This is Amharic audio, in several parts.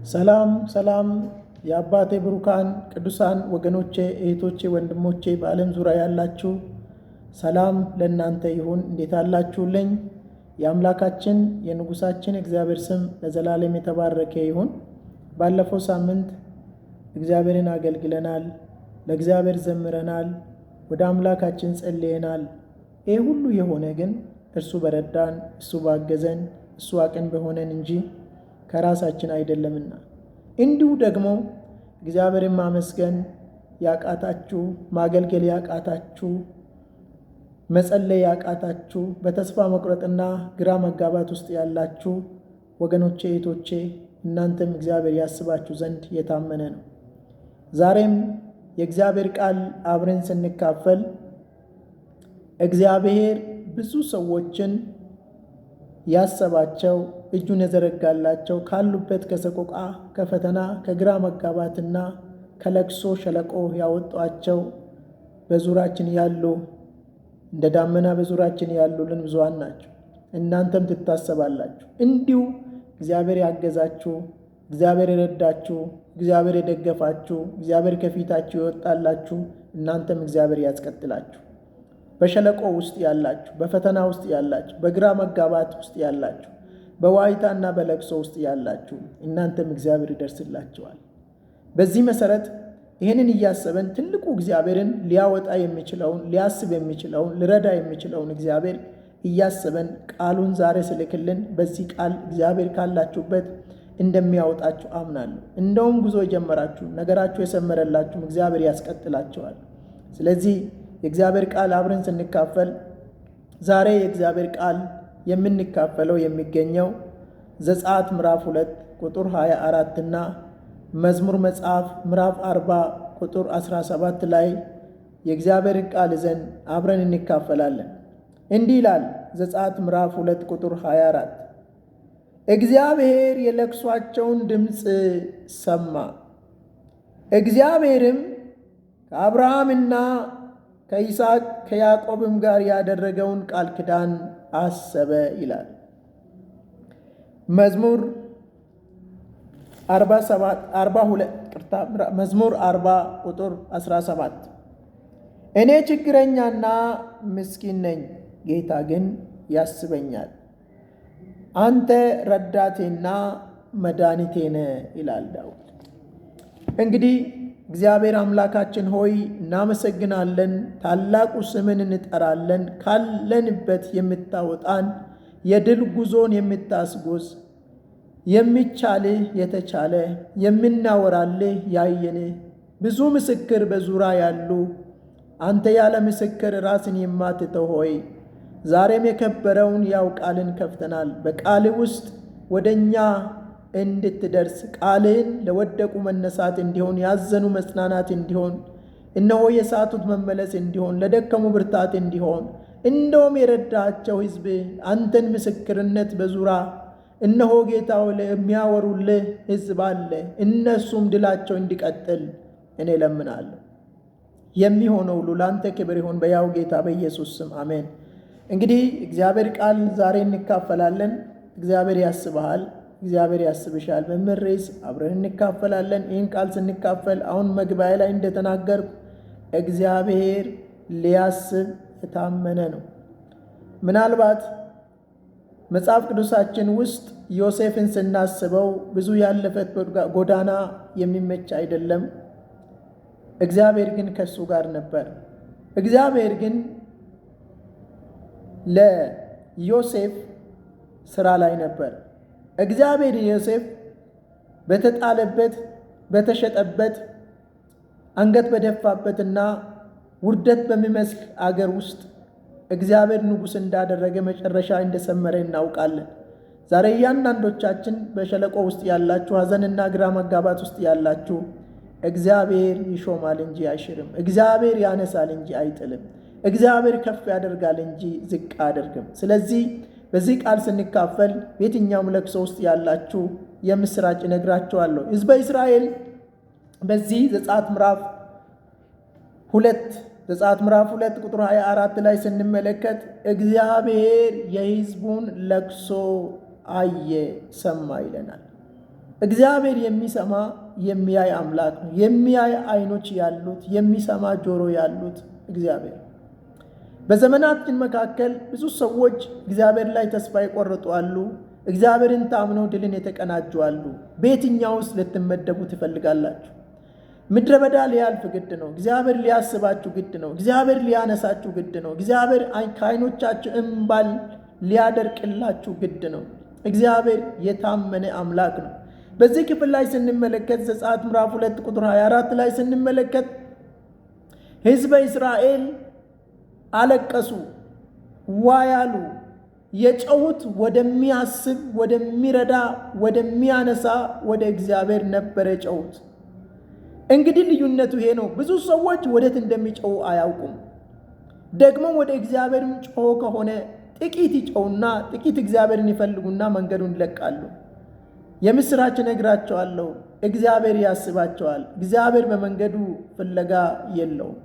ሰላም ሰላም የአባቴ ብሩካን ቅዱሳን ወገኖቼ፣ እህቶቼ፣ ወንድሞቼ በዓለም ዙሪያ ያላችሁ ሰላም ለእናንተ ይሁን። እንዴት አላችሁልኝ? የአምላካችን የንጉሳችን እግዚአብሔር ስም ለዘላለም የተባረከ ይሁን። ባለፈው ሳምንት እግዚአብሔርን አገልግለናል፣ ለእግዚአብሔር ዘምረናል፣ ወደ አምላካችን ጸልየናል። ይህ ሁሉ የሆነ ግን እርሱ በረዳን፣ እሱ ባገዘን፣ እሱ አቅን በሆነን እንጂ ከራሳችን አይደለምና። እንዲሁ ደግሞ እግዚአብሔርን ማመስገን ያቃታችሁ፣ ማገልገል ያቃታችሁ፣ መጸለይ ያቃታችሁ፣ በተስፋ መቁረጥና ግራ መጋባት ውስጥ ያላችሁ ወገኖቼ፣ እህቶቼ፣ እናንተም እግዚአብሔር ያስባችሁ ዘንድ የታመነ ነው። ዛሬም የእግዚአብሔር ቃል አብረን ስንካፈል እግዚአብሔር ብዙ ሰዎችን ያሰባቸው፣ እጁን የዘረጋላቸው፣ ካሉበት ከሰቆቃ፣ ከፈተና፣ ከግራ መጋባትና ከለቅሶ ሸለቆ ያወጧቸው በዙሪያችን ያሉ እንደ ዳመና በዙሪያችን ያሉልን ብዙሃን ናቸው። እናንተም ትታሰባላችሁ። እንዲሁ እግዚአብሔር ያገዛችሁ፣ እግዚአብሔር የረዳችሁ፣ እግዚአብሔር የደገፋችሁ፣ እግዚአብሔር ከፊታችሁ ይወጣላችሁ፣ እናንተም እግዚአብሔር ያስቀጥላችሁ። በሸለቆ ውስጥ ያላችሁ፣ በፈተና ውስጥ ያላችሁ፣ በግራ መጋባት ውስጥ ያላችሁ፣ በዋይታና በለቅሶ ውስጥ ያላችሁ እናንተም እግዚአብሔር ይደርስላችኋል። በዚህ መሰረት ይህንን እያሰበን ትልቁ እግዚአብሔርን ሊያወጣ የሚችለውን፣ ሊያስብ የሚችለውን፣ ሊረዳ የሚችለውን እግዚአብሔር እያሰበን ቃሉን ዛሬ ስልክልን በዚህ ቃል እግዚአብሔር ካላችሁበት እንደሚያወጣችሁ አምናለሁ። እንደውም ጉዞ የጀመራችሁ ነገራችሁ የሰመረላችሁም እግዚአብሔር ያስቀጥላችኋል። ስለዚህ የእግዚአብሔር ቃል አብረን ስንካፈል ዛሬ የእግዚአብሔር ቃል የምንካፈለው የሚገኘው ዘጸአት ምዕራፍ 2 ቁጥር 24 እና መዝሙር መጽሐፍ ምዕራፍ 40 ቁጥር 17 ላይ የእግዚአብሔር ቃል ይዘን አብረን እንካፈላለን። እንዲህ ይላል ዘጸአት ምዕራፍ 2 ቁጥር 24፣ እግዚአብሔር የለቅሷቸውን ድምፅ ሰማ፣ እግዚአብሔርም ከአብርሃምና ከይስሐቅ ከያዕቆብም ጋር ያደረገውን ቃል ኪዳን አሰበ ይላል። መዝሙር 40 ቁጥር 17፣ እኔ ችግረኛና ምስኪን ነኝ፣ ጌታ ግን ያስበኛል፣ አንተ ረዳቴና መድኃኒቴ ነህ ይላል ዳዊት። እንግዲህ እግዚአብሔር አምላካችን ሆይ እናመሰግናለን፣ ታላቁ ስምን እንጠራለን። ካለንበት የምታወጣን፣ የድል ጉዞን የምታስጎዝ፣ የሚቻልህ የተቻለ፣ የምናወራልህ ያየንህ፣ ብዙ ምስክር በዙሪያ ያሉ፣ አንተ ያለ ምስክር ራስን የማትተው ሆይ ዛሬም የከበረውን ያው ቃልን ከፍተናል። በቃል ውስጥ ወደ እኛ እንድትደርስ ቃልህን ለወደቁ መነሳት እንዲሆን፣ ያዘኑ መጽናናት እንዲሆን፣ እነሆ የሳቱት መመለስ እንዲሆን፣ ለደከሙ ብርታት እንዲሆን፣ እንደውም የረዳቸው ሕዝብ አንተን ምስክርነት በዙሪያ እነሆ ጌታው ለሚያወሩልህ ሕዝብ አለ፣ እነሱም ድላቸው እንዲቀጥል እኔ ለምናለሁ። የሚሆነው ሁሉ ለአንተ ክብር ይሁን በያው ጌታ በኢየሱስ ስም አሜን። እንግዲህ እግዚአብሔር ቃል ዛሬ እንካፈላለን። እግዚአብሔር ያስብሃል፣ እግዚአብሔር ያስብሻል በሚል ርዕስ አብረን እንካፈላለን። ይህን ቃል ስንካፈል አሁን መግቢያ ላይ እንደተናገርኩ እግዚአብሔር ሊያስብ የታመነ ነው። ምናልባት መጽሐፍ ቅዱሳችን ውስጥ ዮሴፍን ስናስበው ብዙ ያለፈት ጎዳና የሚመች አይደለም። እግዚአብሔር ግን ከሱ ጋር ነበር። እግዚአብሔር ግን ለዮሴፍ ስራ ላይ ነበር። እግዚአብሔር ዮሴፍ በተጣለበት፣ በተሸጠበት፣ አንገት በደፋበትና ውርደት በሚመስል አገር ውስጥ እግዚአብሔር ንጉሥ እንዳደረገ መጨረሻ እንደሰመረ እናውቃለን። ዛሬ እያንዳንዶቻችን በሸለቆ ውስጥ ያላችሁ፣ ሐዘንና ግራ መጋባት ውስጥ ያላችሁ፣ እግዚአብሔር ይሾማል እንጂ አይሽርም። እግዚአብሔር ያነሳል እንጂ አይጥልም። እግዚአብሔር ከፍ ያደርጋል እንጂ ዝቅ አያደርግም። ስለዚህ በዚህ ቃል ስንካፈል በየትኛውም ለቅሶ ውስጥ ያላችሁ የምስራች እነግራችኋለሁ። ሕዝበ እስራኤል በዚህ ዘጸአት ምዕራፍ 2 ቁጥር 24 ላይ ስንመለከት እግዚአብሔር የሕዝቡን ለቅሶ አየ፣ ሰማ ይለናል። እግዚአብሔር የሚሰማ የሚያይ አምላክ ነው። የሚያይ ዓይኖች ያሉት የሚሰማ ጆሮ ያሉት እግዚአብሔር። በዘመናችን መካከል ብዙ ሰዎች እግዚአብሔር ላይ ተስፋ የቆረጡ አሉ። እግዚአብሔርን ታምነው ድልን የተቀናጁ አሉ። በየትኛውስ ልትመደቡ ትፈልጋላችሁ? ምድረ በዳ ሊያልፍ ግድ ነው። እግዚአብሔር ሊያስባችሁ ግድ ነው። እግዚአብሔር ሊያነሳችሁ ግድ ነው። እግዚአብሔር ከዓይኖቻችሁ እምባል ሊያደርቅላችሁ ግድ ነው። እግዚአብሔር የታመነ አምላክ ነው። በዚህ ክፍል ላይ ስንመለከት ዘጸአት ምዕራፍ 2 ቁጥር 24 ላይ ስንመለከት ሕዝበ እስራኤል አለቀሱ፣ ዋያሉ። የጮሁት ወደሚያስብ፣ ወደሚረዳ፣ ወደሚያነሳ ወደ እግዚአብሔር ነበረ የጮሁት። እንግዲህ ልዩነቱ ይሄ ነው። ብዙ ሰዎች ወዴት እንደሚጮሁ አያውቁም። ደግሞ ወደ እግዚአብሔርም ጮሁ ከሆነ ጥቂት ይጮሁና ጥቂት እግዚአብሔርን ይፈልጉና መንገዱን ይለቃሉ። የምስራች ነግራቸዋለሁ፣ እግዚአብሔር ያስባቸዋል። እግዚአብሔር በመንገዱ ፍለጋ የለውም።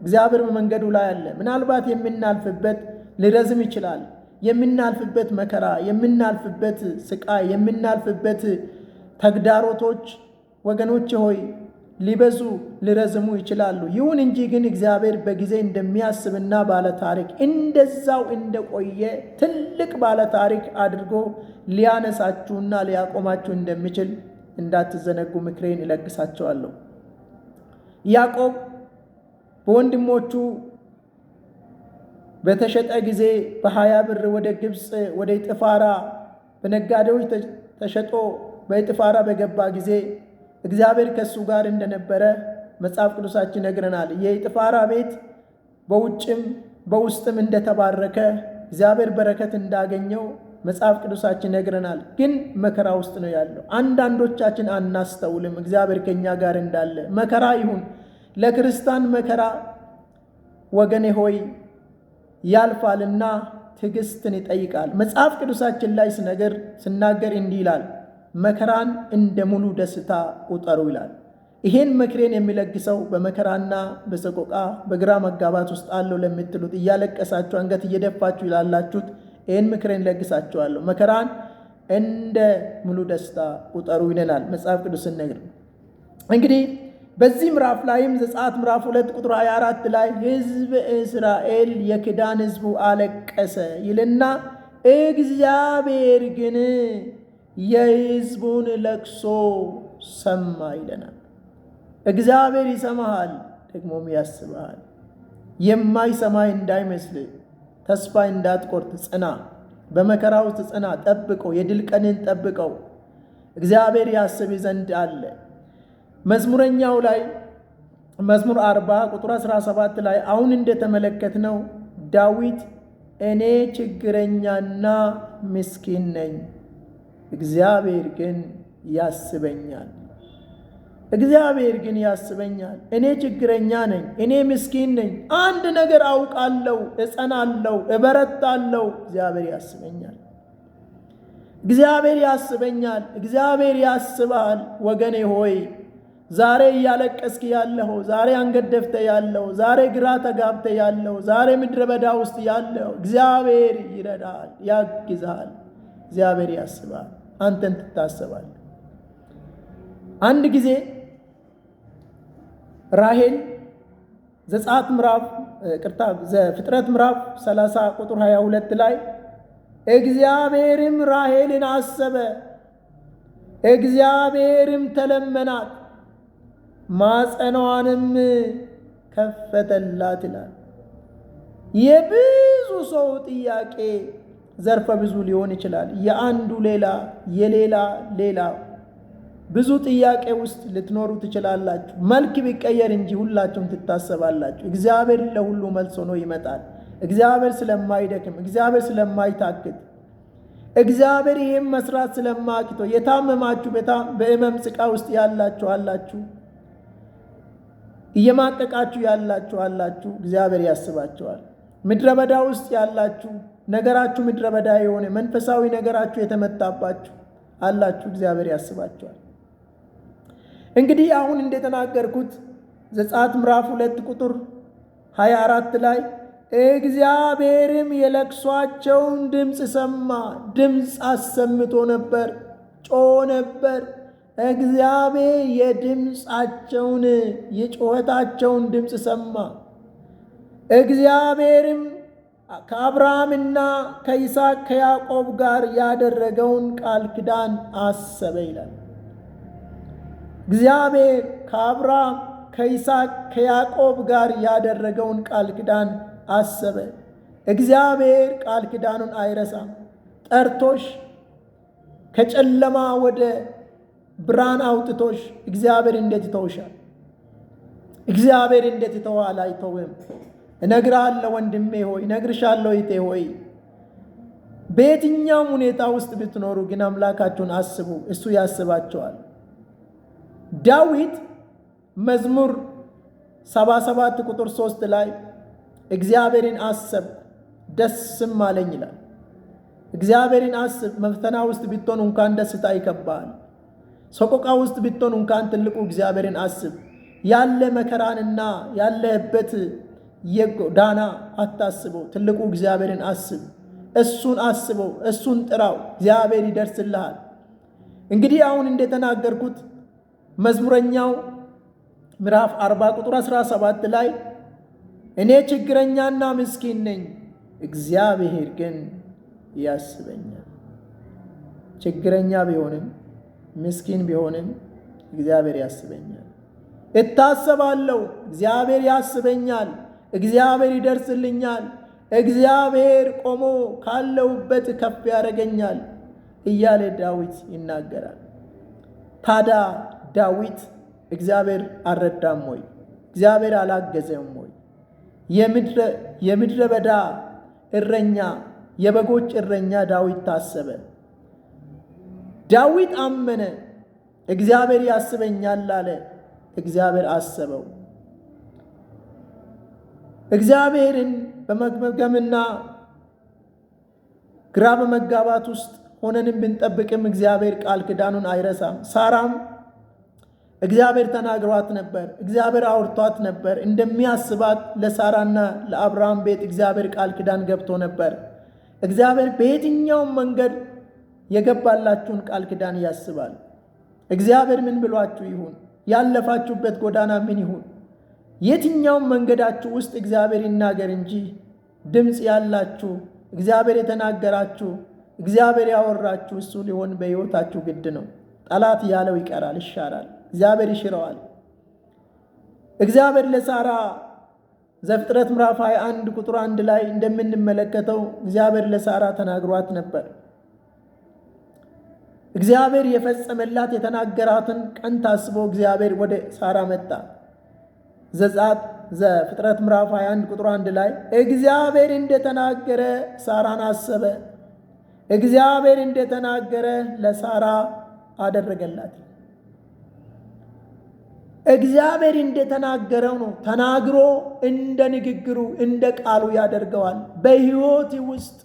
እግዚአብሔር በመንገዱ ላይ አለ። ምናልባት የምናልፍበት ሊረዝም ይችላል። የምናልፍበት መከራ፣ የምናልፍበት ስቃይ፣ የምናልፍበት ተግዳሮቶች ወገኖች ሆይ ሊበዙ ሊረዝሙ ይችላሉ። ይሁን እንጂ ግን እግዚአብሔር በጊዜ እንደሚያስብና ባለታሪክ እንደዛው እንደቆየ ትልቅ ባለታሪክ አድርጎ ሊያነሳችሁና ሊያቆማችሁ እንደሚችል እንዳትዘነጉ ምክሬን እለግሳቸዋለሁ። ያዕቆብ በወንድሞቹ በተሸጠ ጊዜ በ20 ብር ወደ ግብፅ ወደ ጲጥፋራ በነጋዴዎች ተሸጦ በጲጥፋራ በገባ ጊዜ እግዚአብሔር ከሱ ጋር እንደነበረ መጽሐፍ ቅዱሳችን ይነግረናል። የጲጥፋራ ቤት በውጭም በውስጥም እንደተባረከ እግዚአብሔር በረከት እንዳገኘው መጽሐፍ ቅዱሳችን ይነግረናል። ግን መከራ ውስጥ ነው ያለው። አንዳንዶቻችን አናስተውልም እግዚአብሔር ከኛ ጋር እንዳለ። መከራ ይሁን ለክርስቲያን መከራ ወገኔ ሆይ ያልፋልና ትዕግስትን ይጠይቃል። መጽሐፍ ቅዱሳችን ላይ ስናገር እንዲህ ይላል፣ መከራን እንደ ሙሉ ደስታ ቁጠሩ ይላል። ይሄን ምክሬን የሚለግሰው በመከራና በሰቆቃ በግራ መጋባት ውስጥ አለው ለምትሉት እያለቀሳችሁ አንገት እየደፋችሁ ይላላችሁት ይሄን ምክሬን ለግሳችኋለሁ። መከራን እንደ ሙሉ ደስታ ቁጠሩ ይለናል መጽሐፍ ቅዱስን ነገር። እንግዲህ በዚህ ምዕራፍ ላይም ዘጸአት ምዕራፍ 2 ቁጥር 24 ላይ ሕዝብ እስራኤል የክዳን ሕዝቡ አለቀሰ ይልና እግዚአብሔር ግን የሕዝቡን ለቅሶ ሰማ ይለናል። እግዚአብሔር ይሰማሃል፣ ደግሞም ያስብሃል። የማይሰማይ እንዳይመስል ተስፋ እንዳትቆርጥ ጽና። በመከራ ውስጥ ጽና፣ ጠብቀው፣ የድል ቀንን ጠብቀው። እግዚአብሔር ያስብ ዘንድ አለ። መዝሙረኛው ላይ መዝሙር 40 ቁጥር 17 ላይ አሁን እንደተመለከትነው ዳዊት እኔ ችግረኛና ምስኪን ነኝ፣ እግዚአብሔር ግን ያስበኛል። እግዚአብሔር ግን ያስበኛል። እኔ ችግረኛ ነኝ፣ እኔ ምስኪን ነኝ። አንድ ነገር አውቃለሁ፣ እጸናለሁ፣ እበረታለሁ። እግዚአብሔር ያስበኛል። እግዚአብሔር ያስበኛል። እግዚአብሔር ያስባል። ወገኔ ሆይ ዛሬ እያለቀስክ ያለው፣ ዛሬ አንገት ደፍተ ያለው፣ ዛሬ ግራ ተጋብተ ያለው፣ ዛሬ ምድረ በዳ ውስጥ ያለው እግዚአብሔር ይረዳል፣ ያግዛል። እግዚአብሔር ያስባል። አንተን ትታሰባል። አንድ ጊዜ ራሔል ዘፍጥረት ምዕራፍ 30 ቁጥር 22 ላይ እግዚአብሔርም ራሔልን አሰበ፣ እግዚአብሔርም ተለመናት፣ ማጸኗንም ከፈተላት ይላል። የብዙ ሰው ጥያቄ ዘርፈ ብዙ ሊሆን ይችላል። የአንዱ ሌላ፣ የሌላ ሌላ ብዙ ጥያቄ ውስጥ ልትኖሩ ትችላላችሁ። መልክ ቢቀየር እንጂ ሁላችሁም ትታሰባላችሁ። እግዚአብሔር ለሁሉ መልስ ሆኖ ይመጣል። እግዚአብሔር ስለማይደክም፣ እግዚአብሔር ስለማይታክት፣ እግዚአብሔር ይህም መስራት ስለማያቅተው የታመማችሁ በሕመም ስቃ ውስጥ ያላችሁ አላችሁ፣ እየማቀቃችሁ ያላችሁ አላችሁ። እግዚአብሔር ያስባችኋል። ምድረ በዳ ውስጥ ያላችሁ ነገራችሁ ምድረ በዳ የሆነ መንፈሳዊ ነገራችሁ የተመታባችሁ አላችሁ። እግዚአብሔር ያስባችኋል። እንግዲህ አሁን እንደተናገርኩት ዘጸአት ምዕራፍ 2 ቁጥር 24 ላይ እግዚአብሔርም የለቅሷቸውን ድምፅ ሰማ። ድምፅ አሰምቶ ነበር፣ ጮ ነበር። እግዚአብሔር የድምፃቸውን የጩኸታቸውን ድምፅ ሰማ። እግዚአብሔርም ከአብርሃምና ከይስሐቅ ከያዕቆብ ጋር ያደረገውን ቃል ኪዳን አሰበ ይላል። እግዚአብሔር ከአብርሃም ከይስሐቅ ከያዕቆብ ጋር ያደረገውን ቃል ኪዳን አሰበ። እግዚአብሔር ቃል ኪዳኑን አይረሳም። ጠርቶሽ ከጨለማ ወደ ብርሃን አውጥቶሽ እግዚአብሔር እንዴት ይተውሻል? እግዚአብሔር እንዴት ይተዋል? አይተውም። እነግርሃለሁ ወንድሜ ሆይ፣ እነግርሻለሁ እህቴ ሆይ፣ በየትኛውም ሁኔታ ውስጥ ብትኖሩ ግን አምላካችሁን አስቡ፣ እሱ ያስባቸዋል። ዳዊት መዝሙር 77 ቁጥር 3 ላይ እግዚአብሔርን አሰብ ደስም አለኝ ይላል። እግዚአብሔርን አስብ። መፈተና ውስጥ ብትሆን እንኳን ደስታ ይከባል። ሰቆቃ ውስጥ ብትሆን እንኳን ትልቁ እግዚአብሔርን አስብ። ያለ መከራንና ያለበት የጎዳና አታስበው። ትልቁ እግዚአብሔርን አስብ። እሱን አስበው፣ እሱን ጥራው። እግዚአብሔር ይደርስልሃል። እንግዲህ አሁን እንደተናገርኩት መዝሙረኛው ምዕራፍ 40 ቁጥር 17 ላይ እኔ ችግረኛና ምስኪን ነኝ፣ እግዚአብሔር ግን ያስበኛል። ችግረኛ ቢሆንም ምስኪን ቢሆንም እግዚአብሔር ያስበኛል። እታሰባለሁ፣ እግዚአብሔር ያስበኛል፣ እግዚአብሔር ይደርስልኛል፣ እግዚአብሔር ቆሞ ካለሁበት ከፍ ያደርገኛል እያለ ዳዊት ይናገራል። ታዲያ ዳዊት እግዚአብሔር አልረዳም ወይ? እግዚአብሔር አላገዘም ወይ? የምድረ በዳ እረኛ፣ የበጎች እረኛ ዳዊት ታሰበ። ዳዊት አመነ፣ እግዚአብሔር ያስበኛል አለ። እግዚአብሔር አሰበው። እግዚአብሔርን በመገምገምና ግራ በመጋባት ውስጥ ሆነንም ብንጠብቅም እግዚአብሔር ቃል ኪዳኑን አይረሳም። ሳራም እግዚአብሔር ተናግሯት ነበር፣ እግዚአብሔር አውርቷት ነበር። እንደሚያስባት ለሳራና ለአብርሃም ቤት እግዚአብሔር ቃል ኪዳን ገብቶ ነበር። እግዚአብሔር በየትኛውም መንገድ የገባላችሁን ቃል ኪዳን ያስባል። እግዚአብሔር ምን ብሏችሁ ይሁን፣ ያለፋችሁበት ጎዳና ምን ይሁን፣ የትኛውም መንገዳችሁ ውስጥ እግዚአብሔር ይናገር እንጂ ድምፅ ያላችሁ እግዚአብሔር የተናገራችሁ እግዚአብሔር ያወራችሁ እሱ ሊሆን በሕይወታችሁ ግድ ነው። ጠላት ያለው ይቀራል፣ ይሻራል። እግዚአብሔር ይሽረዋል። እግዚአብሔር ለሳራ ዘፍጥረት ምዕራፍ 21 ቁጥር 1 ላይ እንደምንመለከተው እግዚአብሔር ለሳራ ተናግሯት ነበር። እግዚአብሔር የፈጸመላት የተናገራትን ቀን ታስቦ እግዚአብሔር ወደ ሳራ መጣ። ዘፍጥረት ምዕራፍ 21 ቁጥር 1 ላይ እግዚአብሔር እንደተናገረ ሳራን አሰበ። እግዚአብሔር እንደተናገረ ለሳራ አደረገላት። እግዚአብሔር እንደተናገረው ነው። ተናግሮ እንደ ንግግሩ እንደ ቃሉ ያደርገዋል። በሕይወት ውስጥ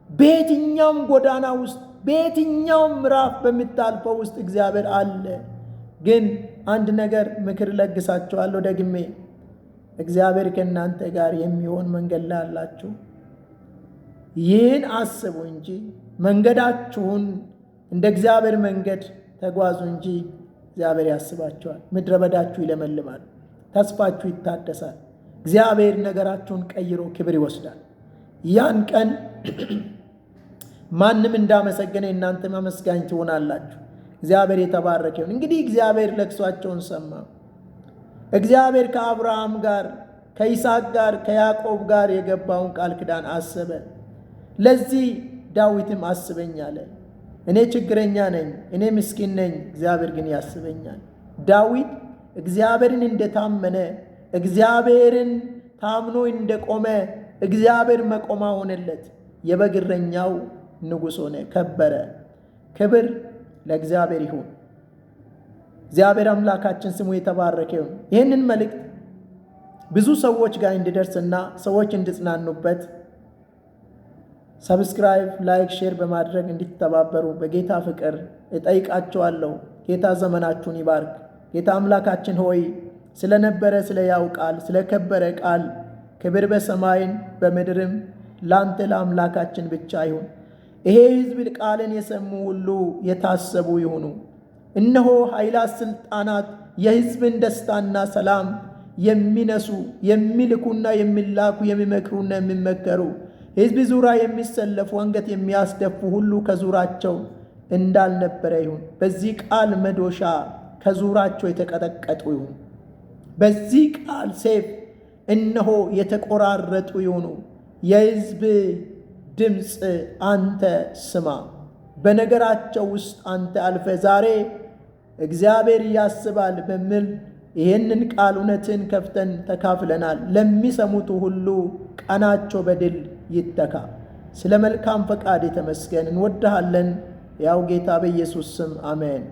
በየትኛውም ጎዳና ውስጥ በየትኛውም ምዕራፍ በምታልፈው ውስጥ እግዚአብሔር አለ። ግን አንድ ነገር ምክር ለግሳችኋለሁ ደግሜ፣ እግዚአብሔር ከእናንተ ጋር የሚሆን መንገድ ላይ አላችሁ። ይህን አስቡ እንጂ መንገዳችሁን እንደ እግዚአብሔር መንገድ ተጓዙ እንጂ እግዚአብሔር ያስባችኋል። ምድረ በዳችሁ ይለመልማል፣ ተስፋችሁ ይታደሳል። እግዚአብሔር ነገራችሁን ቀይሮ ክብር ይወስዳል። ያን ቀን ማንም እንዳመሰገነ እናንተ አመስጋኝ ትሆናላችሁ። እግዚአብሔር የተባረከ ይሁን። እንግዲህ እግዚአብሔር ለቅሷቸውን ሰማ። እግዚአብሔር ከአብርሃም ጋር ከይስሐቅ ጋር ከያዕቆብ ጋር የገባውን ቃል ኪዳን አሰበ። ለዚህ ዳዊትም አስበኝ አለ። እኔ ችግረኛ ነኝ፣ እኔ ምስኪን ነኝ፣ እግዚአብሔር ግን ያስበኛል። ዳዊት እግዚአብሔርን እንደታመነ እግዚአብሔርን ታምኖ እንደቆመ እግዚአብሔር መቆማ ሆነለት። የበግ እረኛው ንጉሥ ሆነ፣ ከበረ። ክብር ለእግዚአብሔር ይሁን። እግዚአብሔር አምላካችን ስሙ የተባረከ ይሁን። ይህንን መልእክት ብዙ ሰዎች ጋር እንዲደርስና ሰዎች እንዲጽናኑበት ሰብስክራይብ፣ ላይክ፣ ሼር በማድረግ እንድትተባበሩ በጌታ ፍቅር እጠይቃቸዋለሁ። ጌታ ዘመናችሁን ይባርክ። ጌታ አምላካችን ሆይ ስለነበረ ስለ ያው ቃል ስለከበረ ቃል ክብር በሰማይን በምድርም ላንተ ለአምላካችን ብቻ ይሁን። ይሄ ሕዝብ ቃልን የሰሙ ሁሉ የታሰቡ ይሁኑ። እነሆ ኃይላት፣ ሥልጣናት የሕዝብን ደስታና ሰላም የሚነሱ የሚልኩና የሚላኩ የሚመክሩና የሚመከሩ ሕዝብ ዙሪያ የሚሰለፉ አንገት የሚያስደፉ ሁሉ ከዙራቸው እንዳልነበረ ይሁን። በዚህ ቃል መዶሻ ከዙራቸው የተቀጠቀጡ ይሁን። በዚህ ቃል ሰይፍ እነሆ የተቆራረጡ ይሁኑ። የሕዝብ ድምፅ አንተ ስማ። በነገራቸው ውስጥ አንተ አልፈ ዛሬ እግዚአብሔር ያስባል በሚል ይህንን ቃል እውነትን ከፍተን ተካፍለናል። ለሚሰሙቱ ሁሉ ቀናቸው በድል ይተካ። ስለ መልካም ፈቃድ የተመስገን። እንወድሃለን ያው ጌታ በኢየሱስ ስም አሜን።